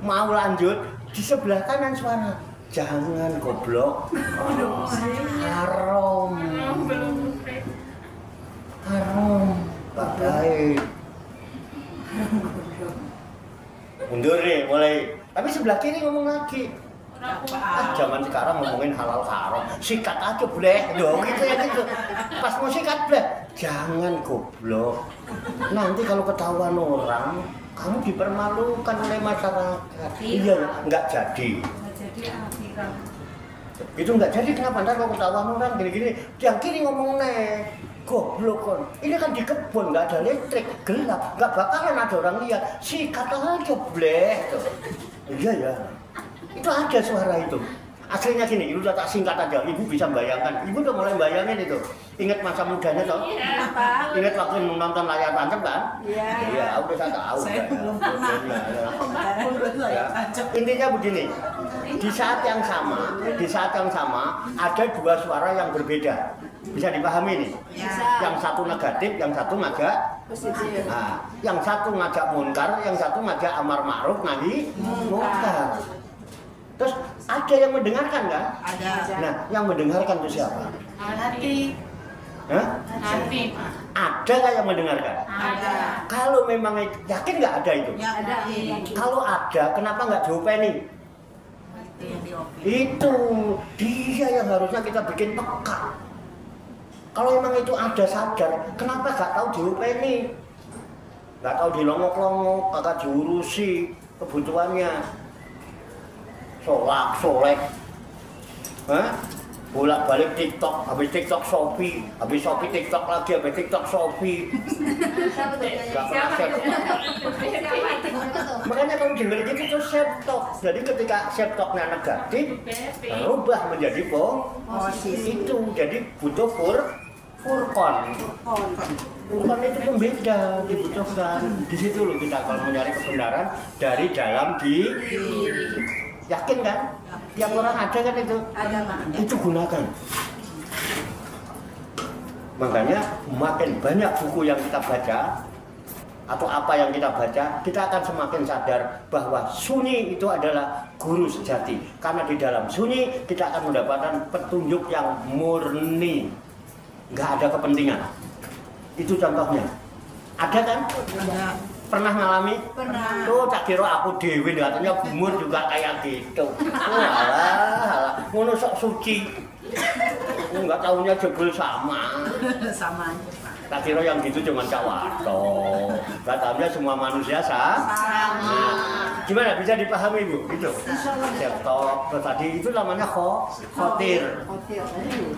A: mau lanjut di sebelah kanan suara. Jangan goblok. Haram. Haram. Gak baik. Mundur nih mulai. Tapi sebelah kiri ngomong lagi. Zaman sekarang ngomongin halal haram. Sikat aja boleh dong gitu ya gitu. Pas mau sikat boleh. Jangan goblok. Nanti kalau ketahuan orang, kamu dipermalukan oleh masyarakat. Iya, nggak jadi. Itu nggak jadi kenapa? Ntar kalau ketahuan orang gini-gini, yang kiri ngomong nih. Goblok kan, ini kan di kebun, nggak ada listrik, gelap, nggak bakalan ada orang lihat. Sikat aja bleh. Iya ya, itu ada suara itu. Aslinya gini, itu tak singkat aja, ibu bisa bayangkan. Ibu udah mulai bayangin itu. Ingat masa mudanya toh? Ingat waktu nonton layar tancap kan? Iya, udah saya tahu. Intinya begini, di saat yang sama ada dua suara yang berbeda. Bisa dipahami nih? Yang satu negatif, yang satu ngajak positif. Nah, yang satu ngajak munkar, yang satu ngajak amar ma'ruf nahi munkar. Terus ada yang mendengarkan kan?
C: Ada.
A: Nah, yang mendengarkan itu siapa?
B: Hati.
A: Hah?
B: Hati.
A: Ada nggak yang mendengarkan?
B: Ada.
A: Kalau memang yakin nggak ada itu?
C: Ya, ada.
A: Kalau ada, kenapa nggak diopeni? Itu dia yang harusnya kita bikin peka. Kalau emang itu ada sadar, kenapa nggak tahu diopeni? Nggak tahu dilongok-longok, nggak diurusi kebutuhannya. Solek, bolak-balik TikTok, habis TikTok Shopee, habis Shopee TikTok lagi, habis TikTok Shopee. Gak pernah save. Makanya kalau denger gitu itu save talk. Jadi ketika save talknya negatif, berubah menjadi positif. Itu jadi butuh furqan. Furqan itu pembeda, dibutuhkan. Di situ loh kita kalau mencari kebenaran dari dalam diri. Yakin kan? Tiap orang ada kan itu?
C: Ada, Pak.
A: Itu gunakan. Makanya makin banyak buku yang kita baca atau apa yang kita baca, kita akan semakin sadar bahwa sunyi itu adalah guru sejati. Karena di dalam sunyi kita akan mendapatkan petunjuk yang murni, nggak ada kepentingan. Itu contohnya. Ada kan?
C: Ada.
A: Pernah ngalami?
C: Pernah.
A: Tuh tak kira aku dewi katanya umur juga kayak gitu. Alah, ngono sok suci. Enggak tahunya jebul sama.
C: Sama aja, Pak.
A: Tak kira yang gitu cuma Kak Warto. Enggak tahunya semua manusia sama. Gimana bisa dipahami Bu? Itu. Laptop tadi itu namanya khotir.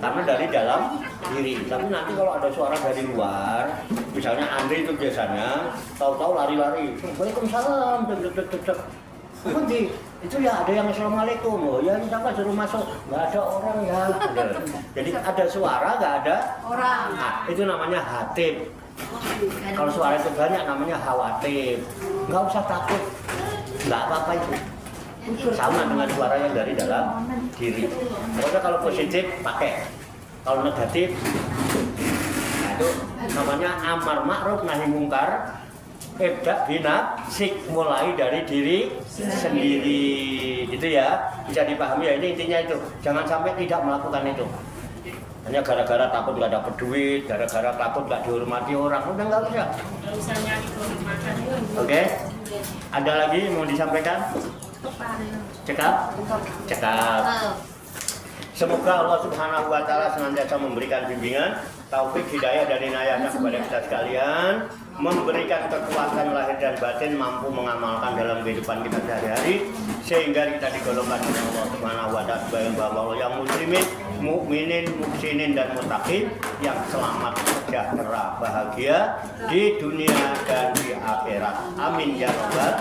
A: Karena dari dalam diri. Tapi nanti kalau ada suara dari luar, misalnya Andri itu biasanya tahu-tahu lari-lari. Waalaikumsalam. Nanti itu ya ada yang assalamualaikum. Oh ya ini siapa suruh masuk? Nggak ada orang ya. Jadi ada suara nggak ada
C: Orang.
A: Nah, itu namanya hatib. Kalau suara itu banyak namanya khawatir. Nggak usah takut. Nggak apa-apa itu. Sama dengan suara yang dari dalam diri. Pokoknya kalau positif pakai. Kalau negatif, nah itu namanya amar ma'ruf nahi mungkar. Ibda binafsik, mulai dari diri sendiri. Gitu ya. Bisa dipahami ya, ini intinya itu. Jangan sampai tidak melakukan itu. Hanya gara-gara takut nggak dapat duit, gara-gara takut nggak dihormati orang, udah nggak usah.
B: Nggak usah nyari kehormatan.
A: Oke? Ada lagi mau disampaikan? Cekap? Cekap. Semoga Allah Subhanahu wa Ta'ala senantiasa memberikan bimbingan, taufik, hidayah dan inayahnya kepada kita sekalian, memberikan kekuatan lahir dan batin, mampu mengamalkan dalam kehidupan kita sehari-hari, sehingga kita digolongkan oleh Allah Subhanahu wa Ta'ala sebagai hamba yang muslimin, mukminin, muhsinin dan muttaqin yang selamat, sejahtera, bahagia di dunia dan di akhirat. Amin ya rabbal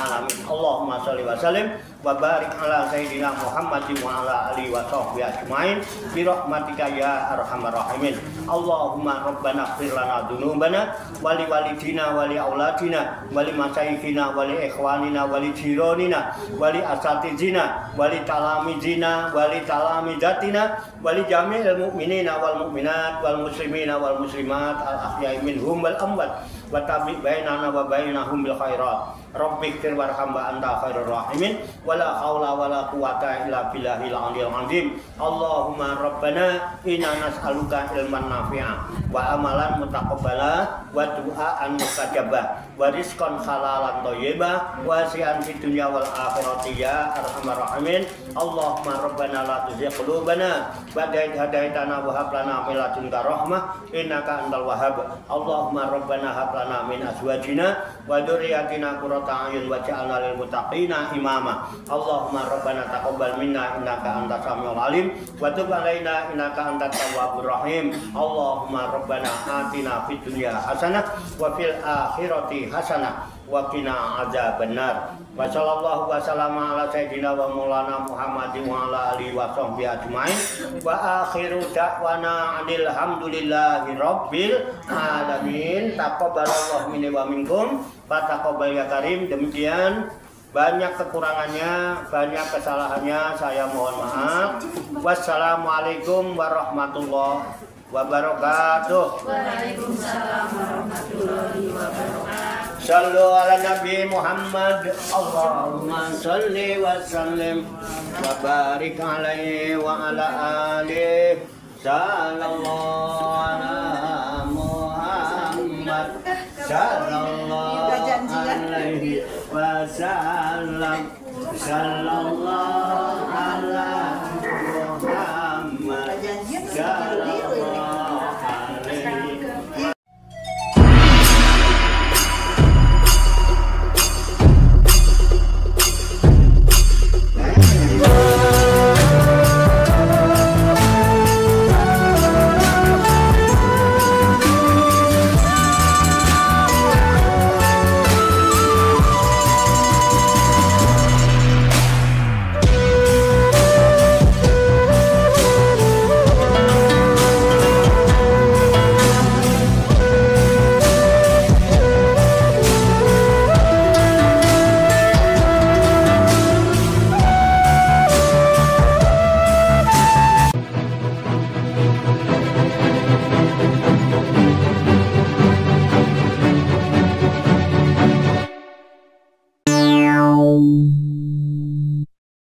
A: alamin. Allahumma sholli wa sallim wa barik ala sayyidina Muhammadin wa ala alihi wa sahbihi ajmain bi rahmatika ya arhamar rahimin. Allahumma rabbana ighfir lana dzunubana wa li walidina wa li auladina wa li masyayikhina wa li ikhwanina wa li jiranina wa li asatizina wa li talamizina wa li talamidatina wa li jami'il mu'minina wal mu'minat wal muslimina wal muslimat al ahya'i minhum wal amwat wa tabi bainana wa bainahum bil khairat. Rabbighfir warham wa anta khairur rahimin wala haula wala quwata illa billahil aliyil azim. Allahumma rabbana inna nas'aluka ilman nafi'a wa amalan mutaqabbala wa du'aan mustajabah wa rizqan halalan thayyibah wa wasi'an fid dunya wal akhirati ya arhamar rahimin. Allahumma rabbana la tuzigh qulubana ba'da idh hadaitana wa hab lana min ladunka rahmah innaka antal wahhab. Allahumma rabbana hab lana min azwajina wa dzurriyyatina qurrata a'yun waj'alna lil muttaqina imama. Allahumma rabbana taqabbal minna innaka antas samiul alim wa tub alaina innaka antat tawwabur rahim. Allahumma rabbana atina fid dunya hasanah wa fil akhirati hasanah wa qina adzabannar. Wa sallallahu wa sallama ala sayyidina wa maulana Muhammadin wa ala alihi wa sahbihi ajmain. Wa akhiru da'wana alhamdulillahi rabbil alamin. Taqabbalallahu minni wa minkum. Fataqabbal ya karim. Demikian, banyak kekurangannya, banyak kesalahannya, saya mohon maaf. Wassalamualaikum warahmatullahi wabarakatuh.
B: Waalaikumsalam warahmatullahi wabarakatuh.
A: Sallu ala Nabi Muhammad. Allahumma salli wa sallim wa barik alaihi wa ala alihi. Sallallahu ala Muhammad. Sallallahu alaihi wa sallam. Sallallahu